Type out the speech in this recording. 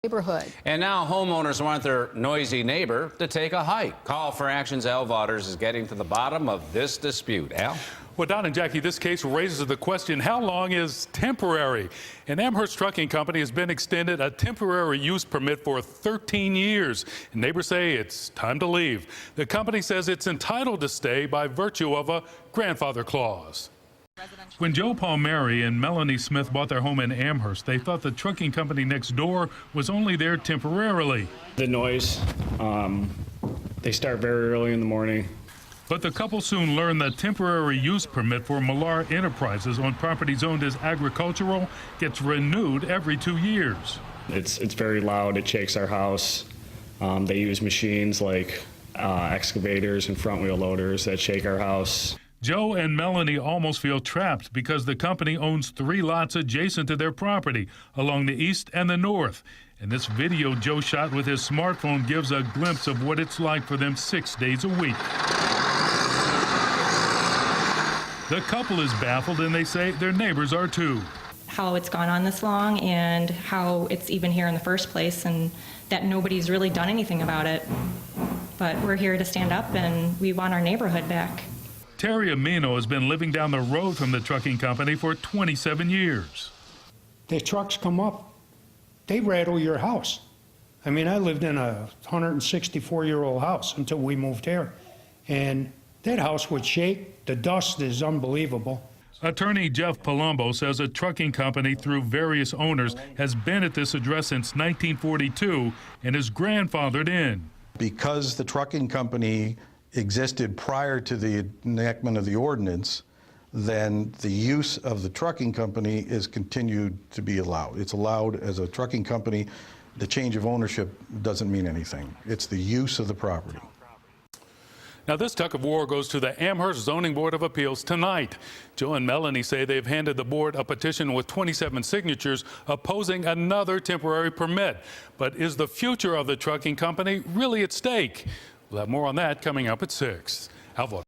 neighborhood. And now homeowners want their noisy neighbor to take a hike. Call for Action's Al Vaughters is getting to the bottom of this dispute. Al? Well, Don and Jackie, this case raises the question, how long is temporary? An Amherst trucking company has been extended a temporary use permit for 13 years. And neighbors say it's time to leave. The company says it's entitled to stay by virtue of a grandfather clause. When Joe Palmieri and Melanie Smith bought their home in Amherst, they thought the trucking company next door was only there temporarily. The noise, they start very early in the morning. But the couple soon learned the temporary use permit for Millar Enterprises on properties owned as agricultural gets renewed every 2 years. It's very loud. It shakes our house. They use machines like excavators and front wheel loaders that shake our house. Joe and Melanie almost feel trapped because the company owns 3 lots adjacent to their property along the east and the north. And this video Joe shot with his smartphone gives a glimpse of what it's like for them 6 days a week. The couple is baffled, and they say their neighbors are too. How it's gone on this long and how it's even here in the first place, and that nobody's really done anything about it. But we're here to stand up, and we want our neighborhood back. Terry Amino has been living down the road from the trucking company for 27 years. The trucks come up, they rattle your house. I mean, I lived in a 164-year-old house until we moved here, and that house would shake. The dust is unbelievable. Attorney Jeff Palumbo says a trucking company through various owners has been at this address since 1942 and is grandfathered in. Because the trucking company existed prior to the enactment of the ordinance, then the use of the trucking company is continued to be allowed. It's allowed as a trucking company. The change of ownership doesn't mean anything. It's the use of the property. Now, this tug of war goes to the Amherst Zoning Board of Appeals tonight. Joe and Melanie say they've handed the board a petition with 27 signatures opposing another temporary permit. But is the future of the trucking company really at stake? We'll have more on that coming up at 6. Al Vaughters.